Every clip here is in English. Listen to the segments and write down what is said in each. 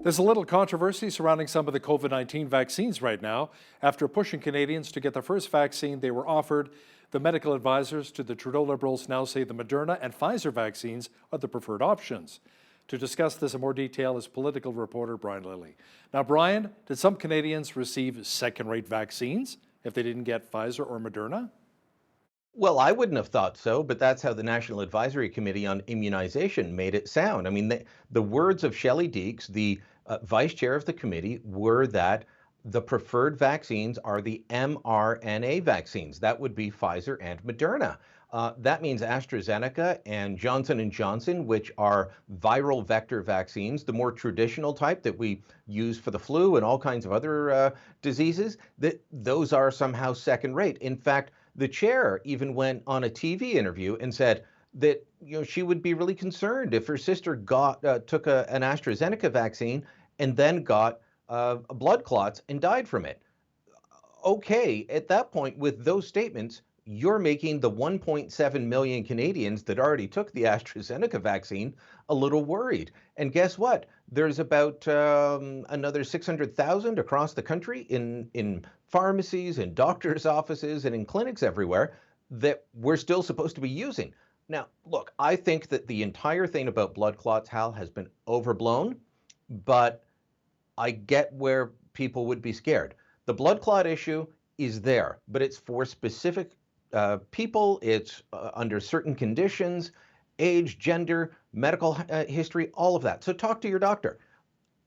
There's a little controversy surrounding some of the COVID-19 vaccines right now. After pushing Canadians to get the first vaccine they were offered, the medical advisors to the Trudeau Liberals now say the Moderna and Pfizer vaccines are the preferred options. To discuss this in more detail is political reporter Brian Lilley. Now, Brian, did some Canadians receive second-rate vaccines if they didn't get Pfizer or Moderna? Well, I wouldn't have thought so, but that's how the National Advisory Committee on Immunization made it sound. I mean, the words of Shelley Deeks, the vice chair of the committee, were that the preferred vaccines are the mRNA vaccines. That would be Pfizer and Moderna. That means AstraZeneca and Johnson and Johnson, which are viral vector vaccines, the more traditional type that we use for the flu and all kinds of other diseases, that those are somehow second rate. In fact, the chair even went on a TV interview and said that she would be really concerned if her sister took an AstraZeneca vaccine and then got blood clots and died from it. Okay, at that point, with those statements, you're making the 1.7 million Canadians that already took the AstraZeneca vaccine a little worried. And guess what? There's about another 600,000 across the country in pharmacies and doctors' offices and in clinics everywhere that we're still supposed to be using. Now, look, I think that the entire thing about blood clots, Hal, has been overblown, but I get where people would be scared. The blood clot issue is there, but it's for specific people. It's under certain conditions, age, gender, medical history, all of that. So talk to your doctor.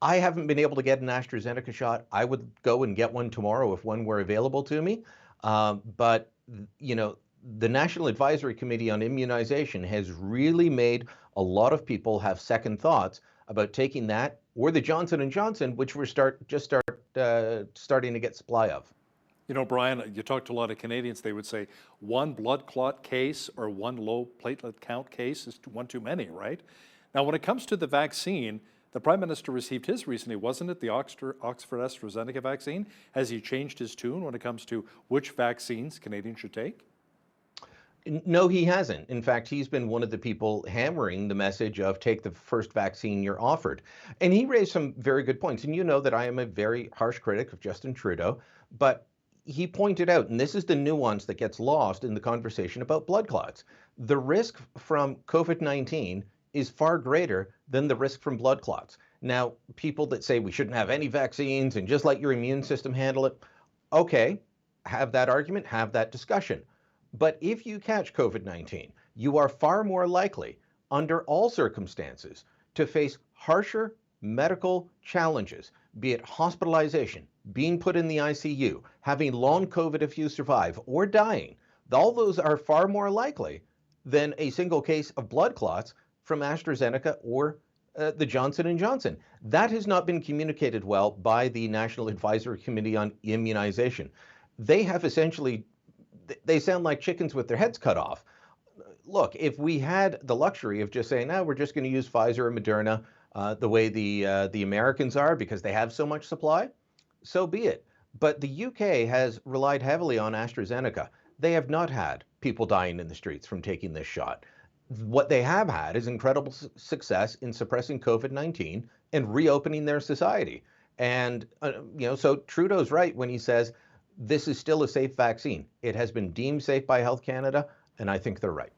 I haven't been able to get an AstraZeneca shot. I would go and get one tomorrow if one were available to me. But the National Advisory Committee on Immunization has really made a lot of people have second thoughts about taking that or the Johnson and Johnson, which we're starting to get supply of. You know, Brian, you talk to a lot of Canadians, they would say one blood clot case or one low platelet count case is one too many, right? Now, when it comes to the vaccine, the Prime Minister received his recently, wasn't it, the Oxford AstraZeneca vaccine? Has he changed his tune when it comes to which vaccines Canadians should take? No, he hasn't. In fact, he's been one of the people hammering the message of take the first vaccine you're offered. And he raised some very good points. And you know that I am a very harsh critic of Justin Trudeau, but he pointed out, and this is the nuance that gets lost in the conversation about blood clots, the risk from COVID-19 is far greater than the risk from blood clots. Now, people that say we shouldn't have any vaccines and just let your immune system handle it, okay, have that argument, have that discussion. But if you catch COVID-19, you are far more likely, under all circumstances, to face harsher medical challenges, be it hospitalization, being put in the ICU, having long COVID if you survive, or dying. All those are far more likely than a single case of blood clots from AstraZeneca or the Johnson & Johnson. That has not been communicated well by the National Advisory Committee on Immunization. They have essentially, they sound like chickens with their heads cut off. Look, if we had the luxury of just saying, no, we're just going to use Pfizer or Moderna the way the Americans are because they have so much supply, so be it. But the UK has relied heavily on AstraZeneca. They have not had people dying in the streets from taking this shot. What they have had is incredible success in suppressing COVID-19 and reopening their society. And, so Trudeau's right when he says this is still a safe vaccine. It has been deemed safe by Health Canada, and I think they're right.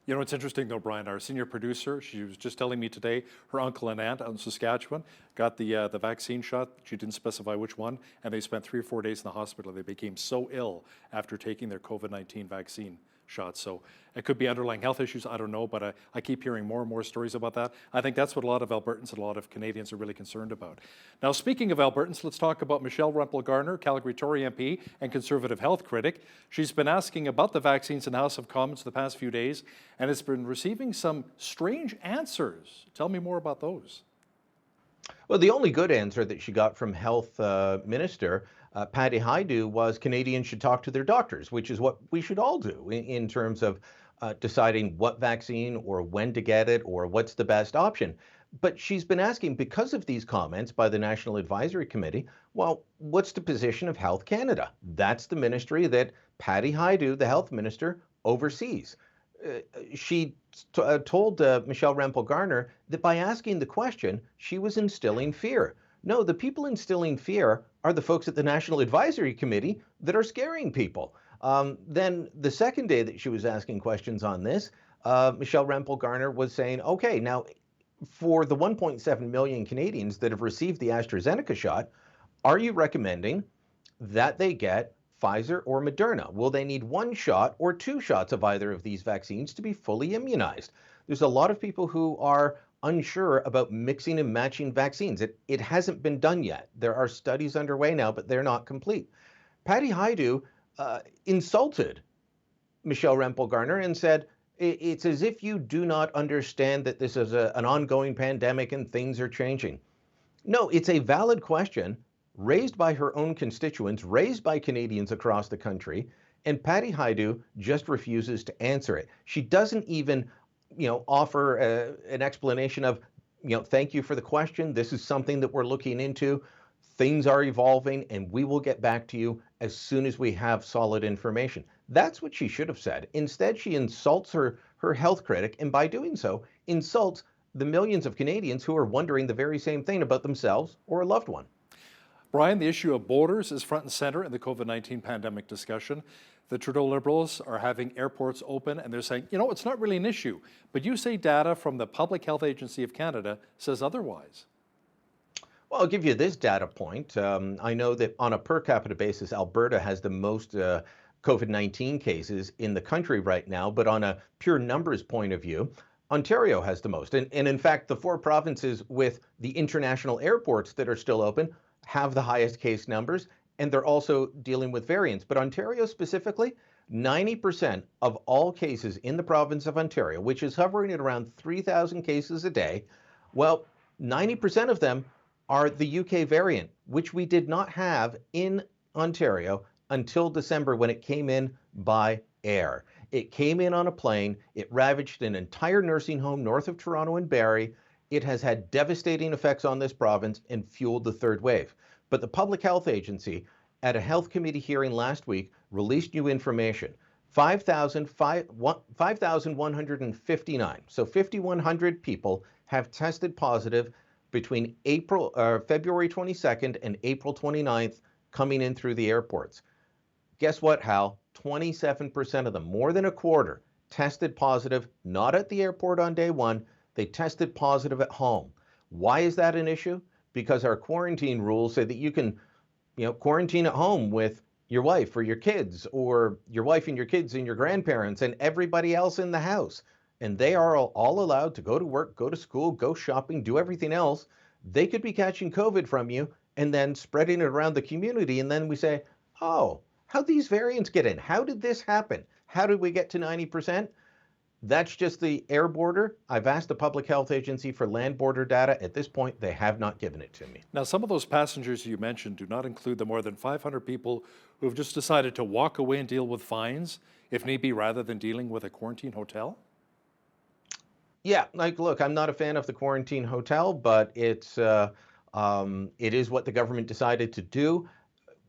You know, it's interesting though, Brian, our senior producer, she was just telling me today, her uncle and aunt out in Saskatchewan got the vaccine shot. She didn't specify which one, and they spent 3 or 4 days in the hospital. They became so ill after taking their COVID-19 vaccine shots. So it could be underlying health issues, I don't know, but I keep hearing more and more stories about that. I think that's what a lot of Albertans and a lot of Canadians are really concerned about. Now, speaking of Albertans, let's talk about Michelle Rempel-Garner, Calgary Tory MP and Conservative health critic. She's been asking about the vaccines in the House of Commons the past few days and has been receiving some strange answers. Tell me more about those. Well, the only good answer that she got from Health Minister Patty Hajdu was Canadians should talk to their doctors, which is what we should all do in terms of deciding what vaccine or when to get it or what's the best option. But she's been asking, because of these comments by the National Advisory Committee, well, what's the position of Health Canada? That's the ministry that Patty Hajdu, the health minister, oversees. she told Michelle Rempel Garner that by asking the question, she was instilling fear. No, the people instilling fear are the folks at the National Advisory Committee that are scaring people. Then the second day that she was asking questions on this, Michelle Rempel Garner was saying, okay, now for the 1.7 million Canadians that have received the AstraZeneca shot, are you recommending that they get Pfizer or Moderna? Will they need one shot or two shots of either of these vaccines to be fully immunized? There's a lot of people who are unsure about mixing and matching vaccines. It hasn't been done yet. There are studies underway now, but they're not complete. Patty Hajdu insulted Michelle Rempel Garner and said, it's as if you do not understand that this is an ongoing pandemic and things are changing. No, it's a valid question raised by her own constituents, raised by Canadians across the country, and Patty Hajdu just refuses to answer it. She doesn't even, offer an explanation of, thank you for the question. This is something that we're looking into. Things are evolving, and we will get back to you as soon as we have solid information. That's what she should have said. Instead, she insults her health critic, and by doing so, insults the millions of Canadians who are wondering the very same thing about themselves or a loved one. Brian, the issue of borders is front and center in the COVID-19 pandemic discussion. The Trudeau Liberals are having airports open, and they're saying, it's not really an issue. But you say data from the Public Health Agency of Canada says otherwise. Well, I'll give you this data point. I know that on a per capita basis, Alberta has the most COVID-19 cases in the country right now, but on a pure numbers point of view, Ontario has the most. And in fact, the four provinces with the international airports that are still open have the highest case numbers, and they're also dealing with variants. But Ontario specifically, 90% of all cases in the province of Ontario, which is hovering at around 3,000 cases a day, well, 90% of them are the UK variant, which we did not have in Ontario until December when it came in by air. It came in on a plane. It ravaged an entire nursing home north of Toronto and Barrie. It has had devastating effects on this province and fueled the third wave. But the Public Health Agency, at a health committee hearing last week, released new information. 5,159, so 5,100 people have tested positive between February 22nd and April 29th coming in through the airports. Guess what, Hal? 27% of them, more than a quarter, tested positive, not at the airport on day one. They tested positive at home. Why is that an issue? Because our quarantine rules say that you can, quarantine at home with your wife or your kids, or your wife and your kids and your grandparents and everybody else in the house. And they are all allowed to go to work, go to school, go shopping, do everything else. They could be catching COVID from you and then spreading it around the community. And then we say, oh, how'd these variants get in? How did this happen? How did we get to 90%? That's just the air border. I've asked the Public Health Agency for land border data. At this point, they have not given it to me. Now, some of those passengers you mentioned do not include the more than 500 people who have just decided to walk away and deal with fines, if need be, rather than dealing with a quarantine hotel? Yeah, look, I'm not a fan of the quarantine hotel, but it is what the government decided to do.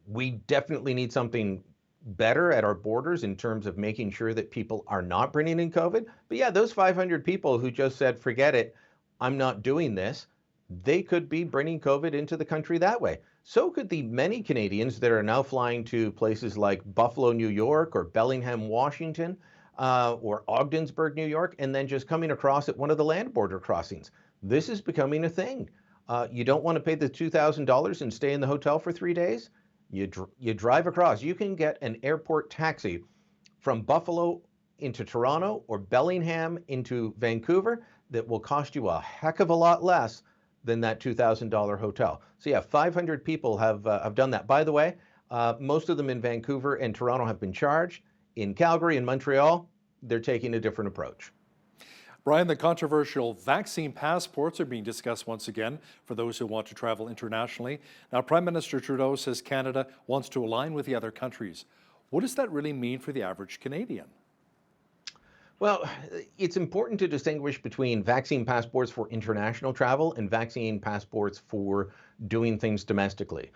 We definitely need something better at our borders in terms of making sure that people are not bringing in COVID. But yeah, those 500 people who just said, forget it, I'm not doing this, they could be bringing COVID into the country that way. So could the many Canadians that are now flying to places like Buffalo, New York, or Bellingham, Washington, or Ogdensburg, New York, and then just coming across at one of the land border crossings. This is becoming a thing. You don't want to pay the $2,000 and stay in the hotel for 3 days? You drive across. You can get an airport taxi from Buffalo into Toronto or Bellingham into Vancouver that will cost you a heck of a lot less than that $2,000 hotel. So yeah, 500 people have done that. By the way, most of them in Vancouver and Toronto have been charged. In Calgary and Montreal, they're taking a different approach. Brian, the controversial vaccine passports are being discussed once again for those who want to travel internationally. Now, Prime Minister Trudeau says Canada wants to align with the other countries. What does that really mean for the average Canadian? Well, it's important to distinguish between vaccine passports for international travel and vaccine passports for doing things domestically.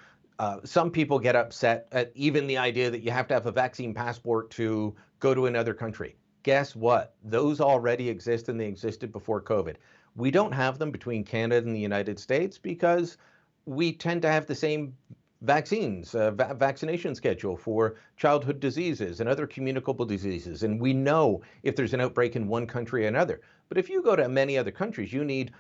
Some people get upset at even the idea that you have to have a vaccine passport to go to another country. guess what? Those already exist, and they existed before COVID. We don't have them between Canada and the United States because we tend to have the same vaccines, vaccination schedule for childhood diseases and other communicable diseases. And we know if there's an outbreak in one country or another. But if you go to many other countries, you need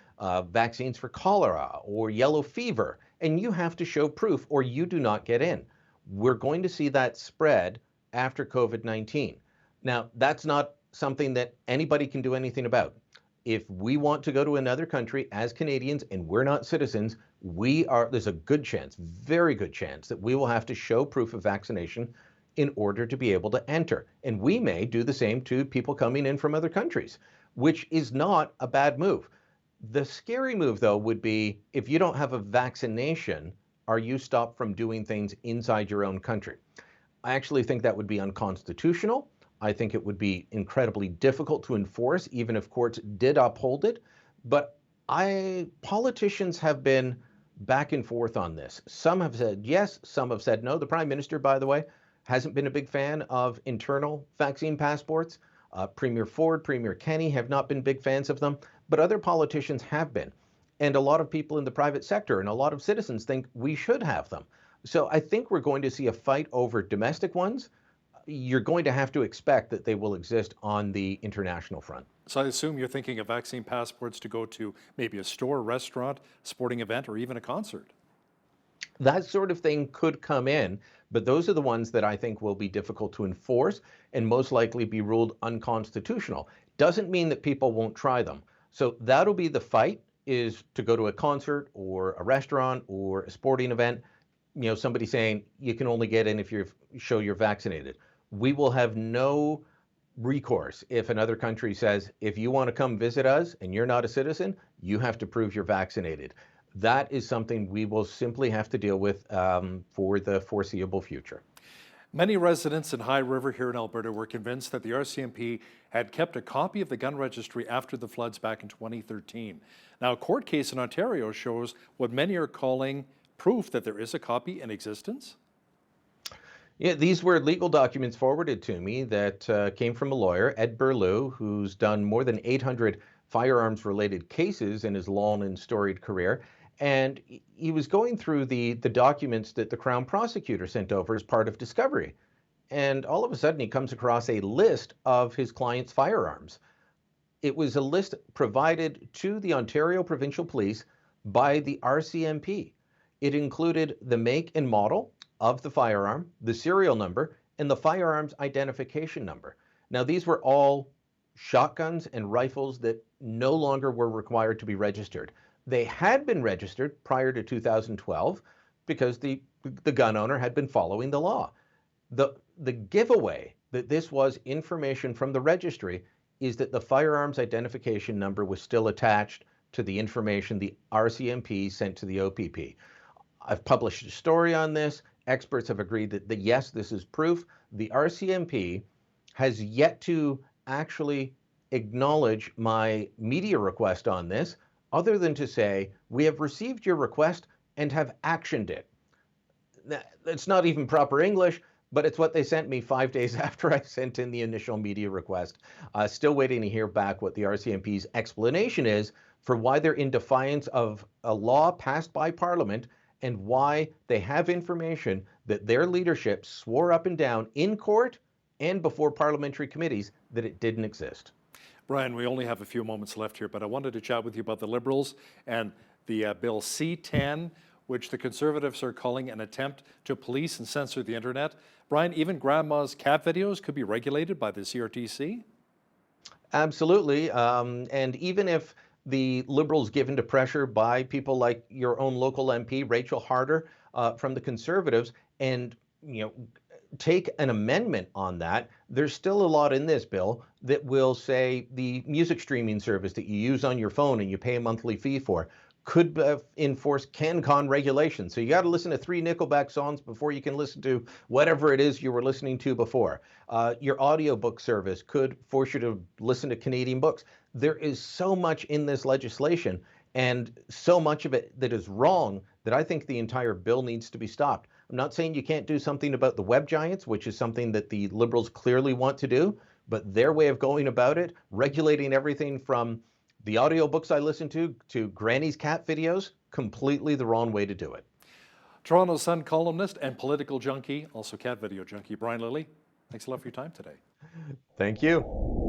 vaccines for cholera or yellow fever, and you have to show proof or you do not get in. We're going to see that spread after COVID-19. Now, that's not something that anybody can do anything about. If we want to go to another country as Canadians and we're not citizens, there's a good chance, very good chance, that we will have to show proof of vaccination in order to be able to enter. And we may do the same to people coming in from other countries, which is not a bad move. The scary move, though, would be if you don't have a vaccination, are you stopped from doing things inside your own country? I actually think that would be unconstitutional. I think it would be incredibly difficult to enforce, even if courts did uphold it. But politicians have been back and forth on this. Some have said yes, some have said no. The Prime Minister, by the way, hasn't been a big fan of internal vaccine passports. Premier Ford, Premier Kenney have not been big fans of them, but other politicians have been. And a lot of people in the private sector and a lot of citizens think we should have them. So I think we're going to see a fight over domestic ones. You're going to have to expect that they will exist on the international front. So I assume you're thinking of vaccine passports to go to maybe a store, restaurant, sporting event, or even a concert. That sort of thing could come in, but those are the ones that I think will be difficult to enforce and most likely be ruled unconstitutional. Doesn't mean that people won't try them. So that'll be the fight, is to go to a concert or a restaurant or a sporting event, somebody saying you can only get in if you show you're vaccinated. We will have no recourse if another country says, if you want to come visit us and you're not a citizen, you have to prove you're vaccinated. That is something we will simply have to deal with for the foreseeable future. Many residents in High River here in Alberta were convinced that the RCMP had kept a copy of the gun registry after the floods back in 2013. Now, a court case in Ontario shows what many are calling proof that there is a copy in existence. Yeah, these were legal documents forwarded to me that came from a lawyer, Ed Burlew, who's done more than 800 firearms-related cases in his long and storied career. And he was going through the documents that the Crown prosecutor sent over as part of discovery. And all of a sudden, he comes across a list of his client's firearms. It was a list provided to the Ontario Provincial Police by the RCMP. It included the make and model of the firearm, the serial number, and the firearm's identification number. Now, these were all shotguns and rifles that no longer were required to be registered. They had been registered prior to 2012 because the gun owner had been following the law. The giveaway that this was information from the registry is that the firearm's identification number was still attached to the information the RCMP sent to the OPP. I've published a story on this. Experts have agreed that yes, this is proof. The RCMP has yet to actually acknowledge my media request on this, other than to say, we have received your request and have actioned it. That's not even proper English, but it's what they sent me 5 days after I sent in the initial media request. Still waiting to hear back what the RCMP's explanation is for why they're in defiance of a law passed by Parliament and why they have information that their leadership swore up and down in court and before parliamentary committees that it didn't exist. Brian, we only have a few moments left here, but I wanted to chat with you about the Liberals and the Bill C-10, which the Conservatives are calling an attempt to police and censor the internet. Brian, even grandma's cat videos could be regulated by the CRTC? Absolutely. And even if the Liberals give into pressure by people like your own local MP, Rachel Harder, from the Conservatives, and take an amendment on that, there's still a lot in this bill that will say the music streaming service that you use on your phone and you pay a monthly fee for could enforce CanCon regulations. So you got to listen to 3 Nickelback songs before you can listen to whatever it is you were listening to before. Your audiobook service could force you to listen to Canadian books. There is so much in this legislation and so much of it that is wrong that I think the entire bill needs to be stopped. I'm not saying you can't do something about the web giants, which is something that the Liberals clearly want to do, but their way of going about it, regulating everything from the audiobooks I listen to Granny's cat videos, completely the wrong way to do it. Toronto Sun columnist and political junkie, also cat video junkie, Brian Lilley, thanks a lot for your time today. Thank you.